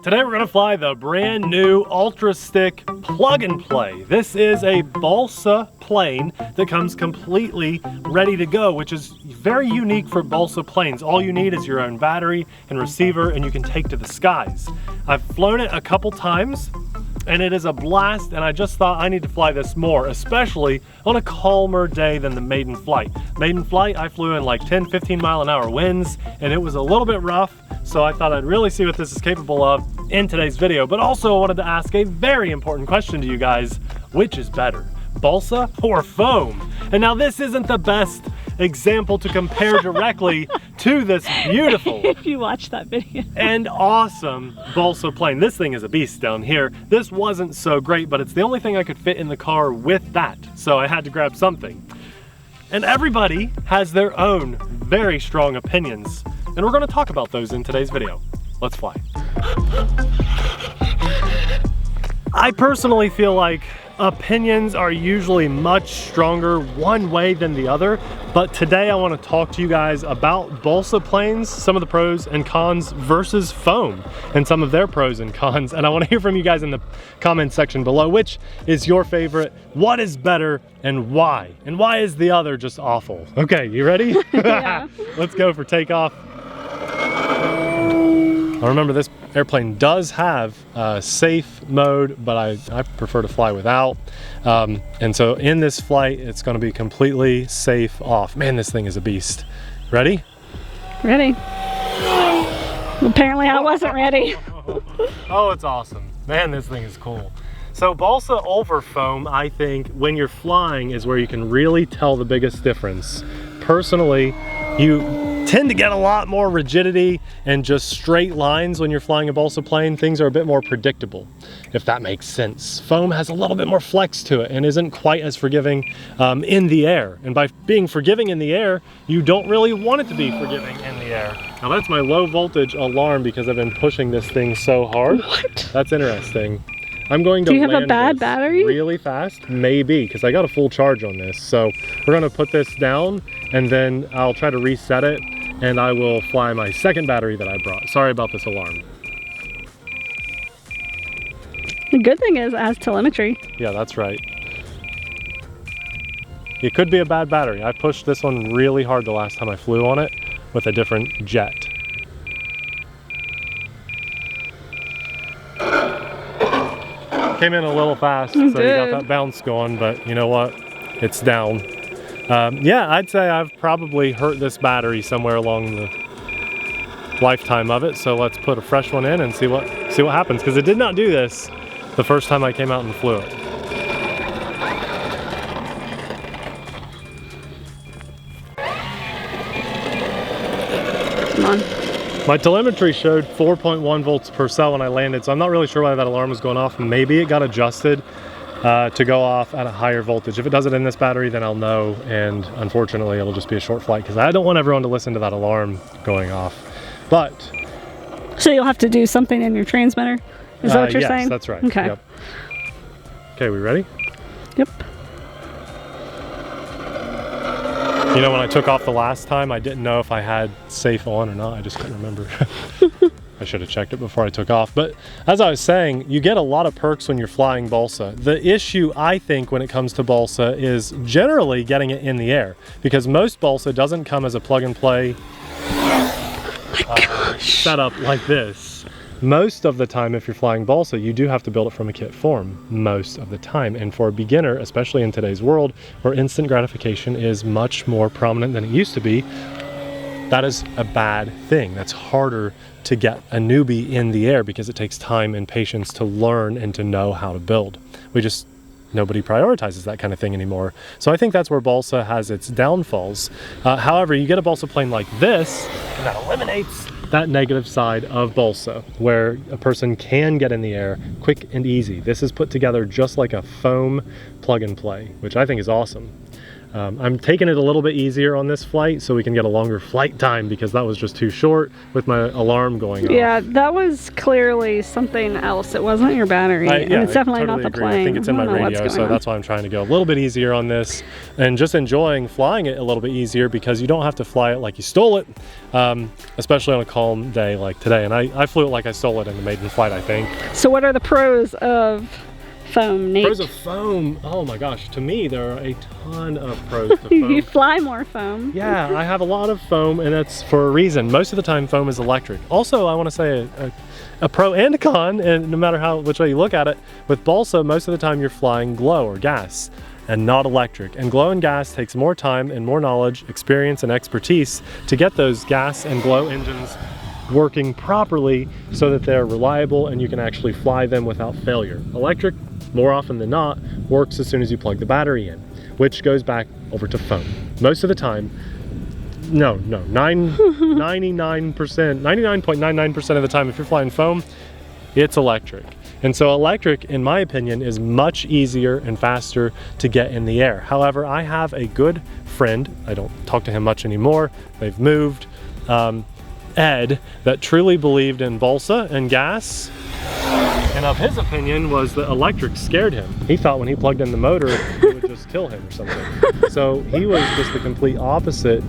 Today we're gonna fly the brand new Ultra Stick Plug and Play. This is a balsa plane that comes completely ready to go, which is very unique for balsa planes. All you need is your own battery and receiver, and you can take to the skies. I've flown it a couple times, and it is a blast, and I just thought I need to fly this more, especially on a calmer day than the maiden flight. Maiden flight, I flew in like 10, 15 mile an hour winds, and it was a little bit rough, so I thought I'd really see what this is capable of in today's video. But also I wanted to ask a very important question to you guys. Which is better, balsa or foam? And now this isn't the best example to compare directly to this beautiful if you watch that video and awesome balsa plane. This thing is a beast down here. This wasn't so great, but it's the only thing I could fit in the car with that, so I had to grab something. And everybody has their own very strong opinions, and we're going to talk about those in today's video. Let's fly. I personally feel like opinions are usually much stronger one way than the other, but today I want to talk to you guys about balsa planes, some of the pros and cons versus foam, and some of their pros and cons. And I want to hear from you guys in the comment section below. Which is your favorite? What is better and why? And why is the other just awful? Okay, you ready? Yeah. Let's go for takeoff. Now remember, this airplane does have safe mode, but I prefer to fly without. And so in this flight, it's going to be completely safe off. Man, this thing is a beast. Ready? Ready. Apparently I wasn't ready. Oh, it's awesome. Man, this thing is cool. So balsa over foam, I think when you're flying is where you can really tell the biggest difference. Personally, you tend to get a lot more rigidity and just straight lines when you're flying a balsa plane. Things are a bit more predictable, if that makes sense. Foam has a little bit more flex to it and isn't quite as forgiving in the air. And by being forgiving in the air, you don't really want it to be forgiving in the air. Now that's my low voltage alarm because I've been pushing this thing so hard. What? That's interesting. I'm going to Do you have a land bad this battery? really fast, maybe, because I got a full charge on this. So we're gonna put this down and then I'll try to reset it and I will fly my second battery that I brought. Sorry about this alarm. The good thing is it has telemetry. Yeah, that's right. It could be a bad battery. I pushed this one really hard the last time I flew on it with a different jet. Came in a little fast, so you got that bounce going, but you know what? It's down. Yeah, I'd say I've probably hurt this battery somewhere along the lifetime of it. So let's put a fresh one in and see what happens, because it did not do this the first time I came out and flew it. Come on. My telemetry showed 4.1 volts per cell when I landed, so I'm not really sure why that alarm was going off. Maybe it got adjusted to go off at a higher voltage. If it does it in this battery, then I'll know, and unfortunately it'll just be a short flight because I don't want everyone to listen to that alarm going off. But So you'll have to do something in your transmitter? Is that what you're saying? Yes, that's right. Okay. Yep. Okay, we ready? Yep. You know, when I took off the last time, I didn't know if I had safe on or not. I just couldn't remember. I should have checked it before I took off. But as I was saying, you get a lot of perks when you're flying balsa. The issue, I think, when it comes to balsa is generally getting it in the air, because most balsa doesn't come as a plug and play setup like this. Most of the time, if you're flying balsa, you do have to build it from a kit form most of the time. And for a beginner, especially in today's world where instant gratification is much more prominent than it used to be, that is a bad thing. That's harder to get a newbie in the air because it takes time and patience to learn and to know how to build. Nobody prioritizes that kind of thing anymore. So I think that's where balsa has its downfalls. However, you get a balsa plane like this, and that eliminates that negative side of balsa, where a person can get in the air quick and easy. This is put together just like a foam plug and play, which I think is awesome. I'm taking it a little bit easier on this flight so we can get a longer flight time because that was just too short with my alarm going off. Yeah, that was clearly something else. It wasn't your battery. And it's definitely totally not the agree. plane. I think it's in my don't know what's radio, going so on. that's why I'm trying to go a little bit easier on this and just enjoying flying it a little bit easier because you don't have to fly it like you stole it, especially on a calm day like today. And I flew it like I stole it in the maiden flight, I think. So what are the pros of foam, Nate? Pros of foam, oh my gosh, to me there are a ton of pros to foam. You fly more foam. Yeah, I have a lot of foam, and that's for a reason. Most of the time, foam is electric. Also, I want to say a pro and a con, and no matter which way you look at it, with balsa, most of the time you're flying glow or gas and not electric. And glow and gas takes more time and more knowledge, experience, and expertise to get those gas and glow engines working properly so that they're reliable and you can actually fly them without failure. Electric, more often than not, works as soon as you plug the battery in, which goes back over to foam. Most of the time, 99.99% of the time, if you're flying foam, it's electric. And so electric, in my opinion, is much easier and faster to get in the air. However, I have a good friend, I don't talk to him much anymore, they've moved, Ed, that truly believed in balsa and gas. And of his opinion was that electric scared him. He thought when he plugged in the motor, it would just kill him or something. So he was just the complete opposite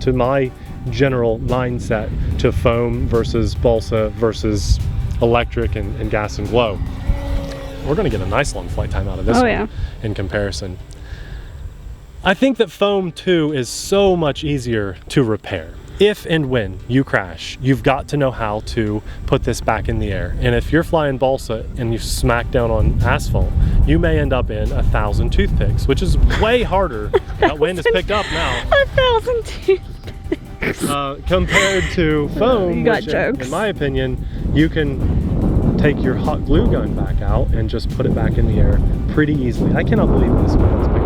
to my general mindset to foam versus balsa versus electric and gas and glow. We're gonna get a nice long flight time out of this one in comparison. I think that foam too is so much easier to repair. If and when you crash, you've got to know how to put this back in the air. And if you're flying balsa and you smack down on asphalt, you may end up in 1,000 toothpicks, which is way harder. That wind is picked up now. 1,000 toothpicks. Compared to foam, You got which jokes. in my opinion, you can take your hot glue gun back out and just put it back in the air pretty easily. I cannot believe this one's picked up.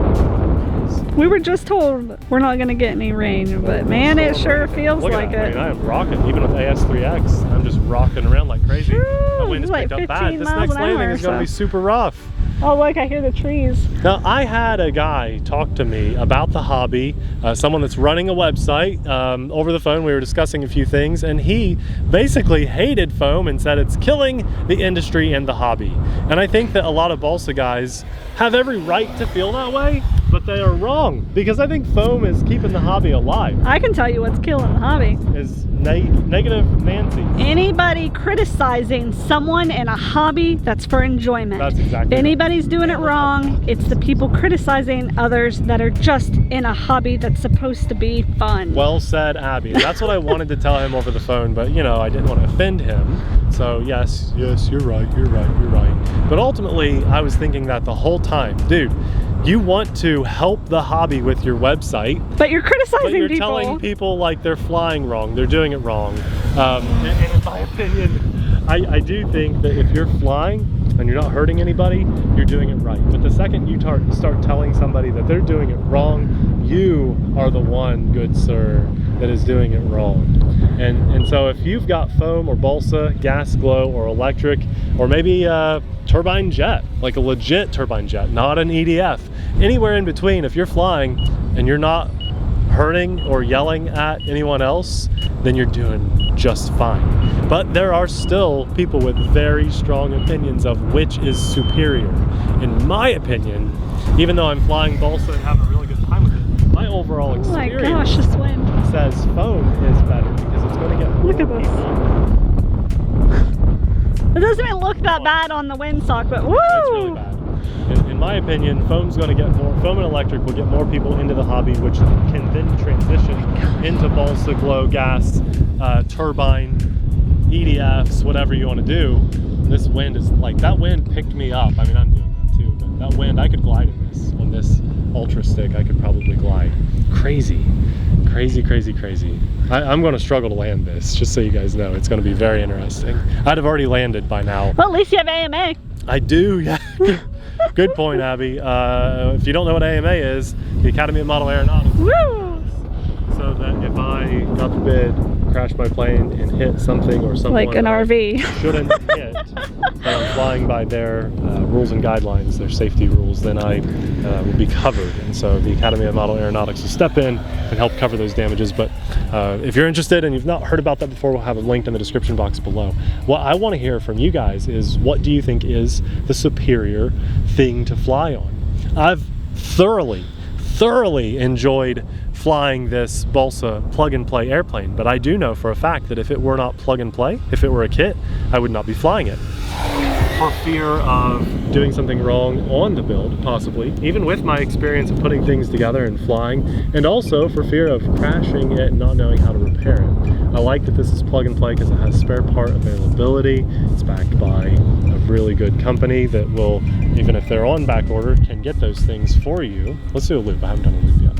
We were just told we're not going to get any rain, but man, it sure feels Look like at that. it. I mean, I am rocking, even with AS3X. I'm just rocking around like crazy. That wind is It's like picked up bad. 15 This miles next an hour landing or is going to be so. super rough. Oh, look, I hear the trees. Now, I had a guy talk to me about the hobby, someone that's running a website. Over the phone, we were discussing a few things, and he basically hated foam and said it's killing the industry and the hobby. And I think that a lot of balsa guys have every right to feel that way, but they are wrong, because I think foam is keeping the hobby alive. I can tell you what's killing the hobby. Is negative Nancy. Anybody criticizing someone in a hobby that's for enjoyment. That's exactly If anybody's doing it wrong, it's the people criticizing others that are just in a hobby that's supposed to be fun. Well said, Abby. That's what I wanted to tell him over the phone, but you know, I didn't want to offend him. So yes, you're right. But ultimately, I was thinking that the whole time, dude, you want to help the hobby with your website, But you're criticizing but you're people. telling people like they're flying wrong, they're doing it wrong. And in my opinion, I do think that if you're flying and you're not hurting anybody, you're doing it right. But the second you start telling somebody that they're doing it wrong, you are the one, good sir, that is doing it wrong. And so if you've got foam or balsa, gas, glow, or electric, or maybe turbine jet, like a legit turbine jet, not an EDF, anywhere in between, if you're flying and you're not hurting or yelling at anyone else, then you're doing just fine. But there are still people with very strong opinions of which is superior. In my opinion, even though I'm flying balsa and having a really good time with it, my overall Oh my experience gosh, this wind. says foam is better because it's going to get more Look at this. people. It doesn't even look that bad on the windsock, but woo! It's really bad. In my opinion, foam and electric will get more people into the hobby, which can then transition into balsa, glow, gas, turbine, EDFs, whatever you want to do. This wind is like, that wind picked me up. I mean, I'm doing that too, but that wind, I could glide in this. On this Ultra Stick, I could probably glide. Crazy. I'm going to struggle to land this, just so you guys know. It's going to be very interesting. I'd have already landed by now. Well, at least you have AMA. I do, yeah. Good point, Abby. If you don't know what AMA is, the Academy of Model Aeronautics. Woo! So that if I, God forbid, crash my plane and hit something or someone Like an RV. shouldn't hit, and I'm flying by their rules and guidelines, their safety rules, then I will be covered. And so the Academy of Model Aeronautics will step in and help cover those damages. But if you're interested and you've not heard about that before, we'll have it linked in the description box below. What I want to hear from you guys is, what do you think is the superior thing to fly on? I've thoroughly enjoyed flying this Balsa plug-and-play airplane, but I do know for a fact that if it were not plug-and-play, if it were a kit, I would not be flying it. For fear of doing something wrong on the build, possibly, even with my experience of putting things together and flying, and also for fear of crashing it and not knowing how to repair it. I like that this is plug and play because it has spare part availability. It's backed by a really good company that will, even if they're on back order, can get those things for you. Let's do a loop. I haven't done a loop yet.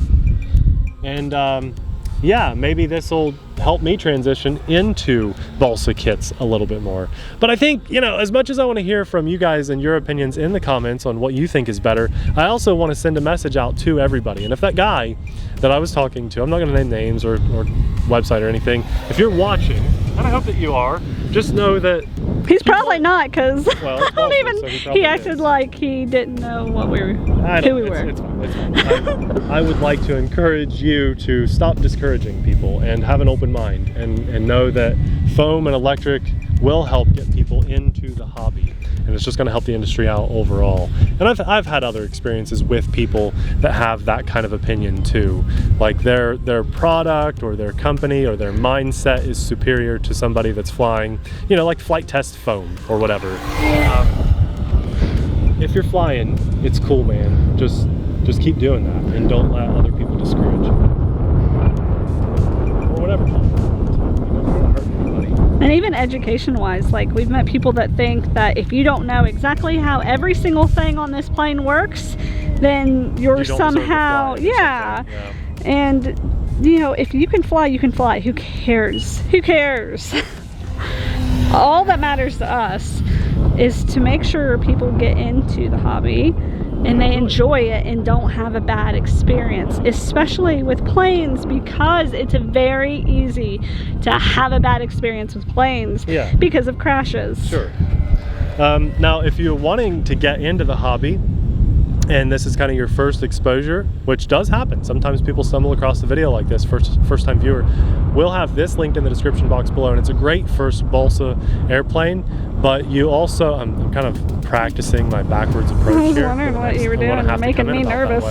And yeah, maybe this will help me transition into Balsa kits a little bit more. But I think, you know, as much as I want to hear from you guys and your opinions in the comments on what you think is better, I also want to send a message out to everybody. And if that guy that I was talking to, I'm not going to name names or website or anything, if you're watching, and I hope that you are, just know that He's probably not, because well, I don't even. so he acted like he didn't know what we were, who we were. It's fine. I would like to encourage you to stop discouraging people and have an open mind, and know that foam and electric will help get people into the hobby, and it's just going to help the industry out overall. And I've had other experiences with people that have that kind of opinion too, like their product or their company or their mindset is superior to somebody that's flying, you know, like flight test foam or whatever. If you're flying, it's cool, man. Just keep doing that, and don't let other people discourage you or whatever. And even education-wise, like, we've met people that think that if you don't know exactly how every single thing on this plane works, then you're somehow, yeah. And, you know, if you can fly, you can fly. Who cares? Who cares? All that matters to us is to make sure people get into the hobby and they enjoy it and don't have a bad experience, especially with planes, because it's very easy to have a bad experience with planes because of crashes. Sure. Now, if you're wanting to get into the hobby and this is kind of your first exposure, which does happen, sometimes people stumble across the video like this, first time viewer, we'll have this linked in the description box below, and it's a great first Balsa airplane. But you also, I'm kind of practicing my backwards approach here. I was wondering what you were doing, making me nervous.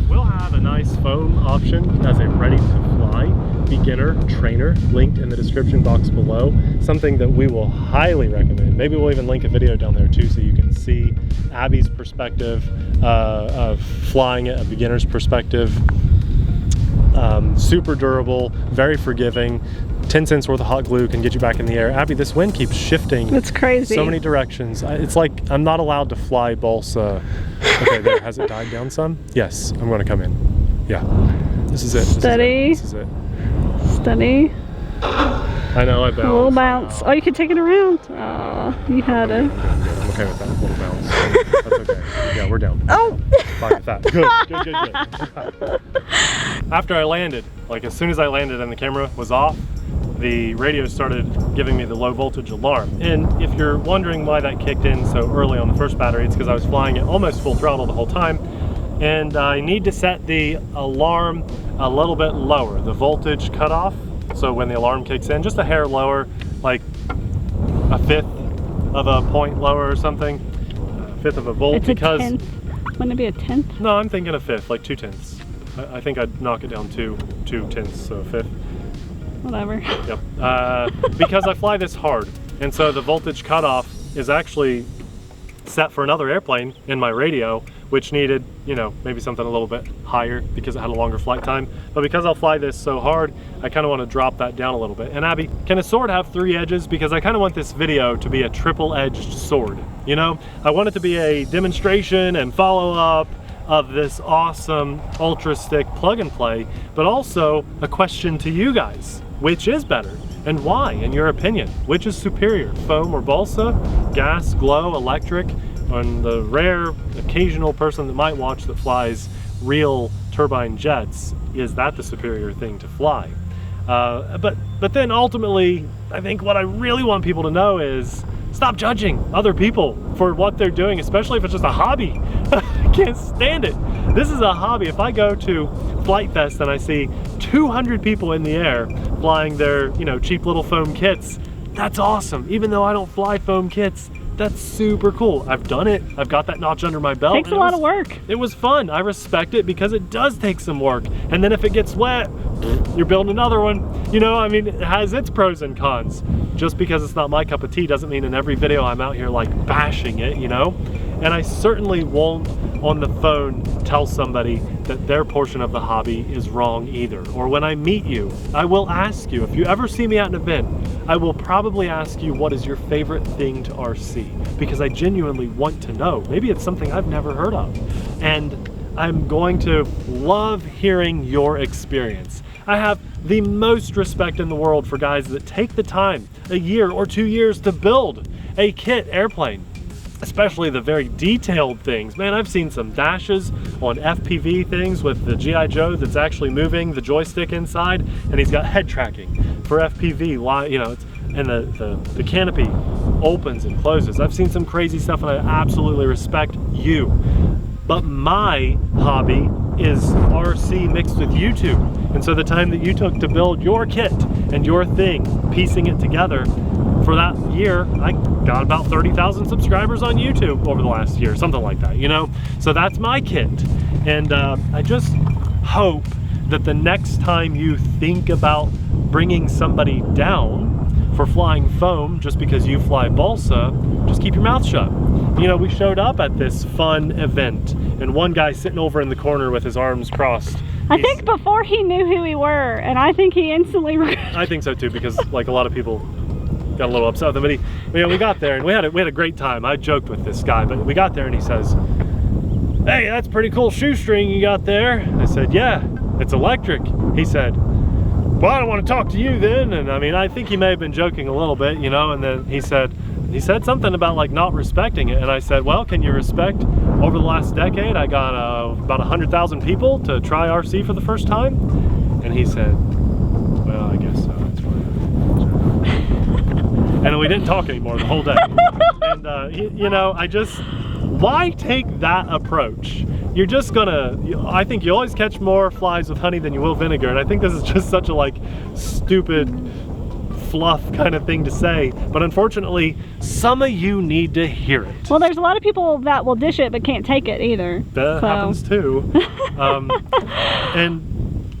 We'll have a nice foam option as a ready to fly beginner trainer linked in the description box below. Something that we will highly recommend. Maybe we'll even link a video down there too, so you can see Abby's perspective of flying it, a beginner's perspective. Super durable, very forgiving. 10 cents worth of hot glue can get you back in the air. Abby, this wind keeps shifting. It's crazy. So many directions. It's like I'm not allowed to fly Balsa. Okay, there. Has it died down some? Yes, I'm going to come in. Yeah. This is it. Steady. This is it. Steady. I know, I bounced. A little bounce. Oh, you can take it around. Oh, you had it. I'm okay with that little bounce. That's okay. Yeah, we're down. Oh! Fine with that. Good. After I landed, like as soon as I landed and the camera was off, the radio started giving me the low voltage alarm. And if you're wondering why that kicked in so early on the first battery, it's because I was flying at almost full throttle the whole time. And I need to set the alarm a little bit lower, the voltage cutoff. So when the alarm kicks in, just a hair lower, like a fifth of a point lower or something, a fifth of a volt. It's because a tenth. Wouldn't it be a tenth? No, I'm thinking a fifth, like 2 tenths. I think I'd knock it down 2 tenths, so a fifth. Whatever. Yep. Because I fly this hard, and so the voltage cutoff is actually set for another airplane in my radio, which needed, you know, maybe something a little bit higher because it had a longer flight time. But because I'll fly this so hard, I kind of want to drop that down a little bit. And Abby, can a sword have 3 edges? Because I kind of want this video to be a triple-edged sword. You know, I want it to be a demonstration and follow-up of this awesome Ultra Stick plug and play, but also a question to you guys. Which is better, and why, in your opinion? Which is superior, foam or balsa, gas, glow, electric? On the rare, occasional person that might watch that flies real turbine jets, is that the superior thing to fly? But then ultimately, I think what I really want people to know is stop judging other people for what they're doing, especially if it's just a hobby. I can't stand it. This is a hobby. If I go to Flight Fest and I see 200 people in the air flying their, you know, cheap little foam kits, that's awesome. Even though I don't fly foam kits, that's super cool. I've done it. I've got that notch under my belt. Takes a lot of work. It was fun. I respect it because it does take some work. And then if it gets wet, you're building another one. You know, I mean, it has its pros and cons. Just because it's not my cup of tea doesn't mean in every video I'm out here like bashing it, you know? And I certainly won't on the phone tell somebody that their portion of the hobby is wrong either. Or when I meet you, I will ask you, if you ever see me at an event, I will probably ask you what is your favorite thing to RC, because I genuinely want to know. Maybe it's something I've never heard of. And I'm going to love hearing your experience. I have the most respect in the world for guys that take the time, a year or 2 years, to build a kit airplane. Especially the very detailed things. Man, I've seen some dashes on FPV things with the G.I. Joe that's actually moving the joystick inside, and he's got head tracking for FPV, you know, and the canopy opens and closes. I've seen some crazy stuff, and I absolutely respect you. But my hobby is RC mixed with YouTube. And so the time that you took to build your kit and your thing, piecing it together, for that year, I got about 30,000 subscribers on YouTube over the last year, something like that, you know? So that's my kit. And I just hope that the next time you think about bringing somebody down for flying foam just because you fly balsa, just keep your mouth shut. You know, we showed up at this fun event and one guy sitting over in the corner with his arms crossed. I think before he knew who we were, and I think he instantly I think so too, because like a lot of people got a little upset with him, but you know, we got there and we had a great time. I joked with this guy, but we got there and he says, "Hey, that's pretty cool shoestring you got there." I said, "Yeah, it's electric." He said, "Well, I don't want to talk to you then." And I mean, I think he may have been joking a little bit, you know, and then he said something about like not respecting it. And I said, "Well, can you respect over the last decade, I got about 100,000 people to try RC for the first time?" And he said, "Well, I guess so, that's fine." And we didn't talk anymore the whole day. And you know, why take that approach? You're just gonna, I think you always catch more flies with honey than you will vinegar. And I think this is just such a like stupid fluff kind of thing to say, but unfortunately some of you need to hear it. Well, there's a lot of people that will dish it but can't take it either. That happens too. And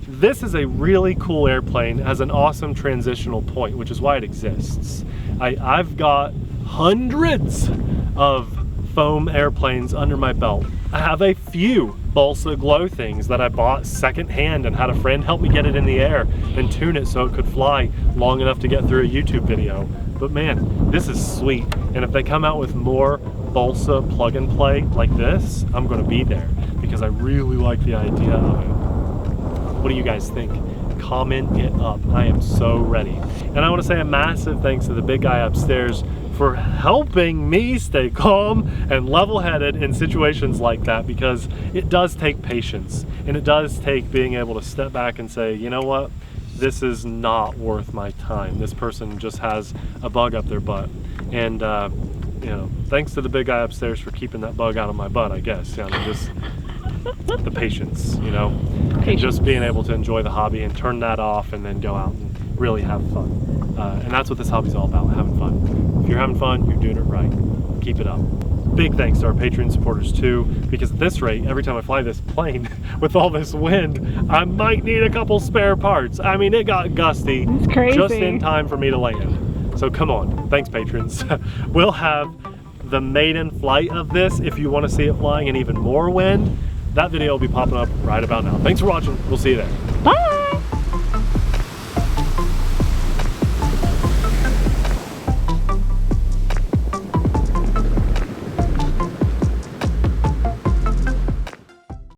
this is a really cool airplane, has an awesome transitional point, which is why it exists. I've got hundreds of foam airplanes under my belt. I have a few balsa glow things that I bought secondhand and had a friend help me get it in the air and tune it so it could fly long enough to get through a YouTube video. But man, this is sweet. And if they come out with more balsa plug and play like this, I'm gonna be there because I really like the idea of it. What do you guys think? Comment it up. I am so ready. And I want to say a massive thanks to the big guy upstairs for helping me stay calm and level-headed in situations like that, because it does take patience and it does take being able to step back and say, you know what, this is not worth my time. This person just has a bug up their butt. And you know, thanks to the big guy upstairs for keeping that bug out of my butt, I guess. You know, just the patience, you know, and just being able to enjoy the hobby and turn that off and then go out and really have fun. And that's what this hobby's all about, having fun. If you're having fun, you're doing it right. Keep it up. Big thanks to our Patreon supporters too, because at this rate, every time I fly this plane with all this wind, I might need a couple spare parts. I mean, it got gusty. It's crazy. Just in time for me to land. So come on, thanks patrons. We'll have the maiden flight of this if you want to see it flying in even more wind. That video will be popping up right about now. Thanks for watching. We'll see you there.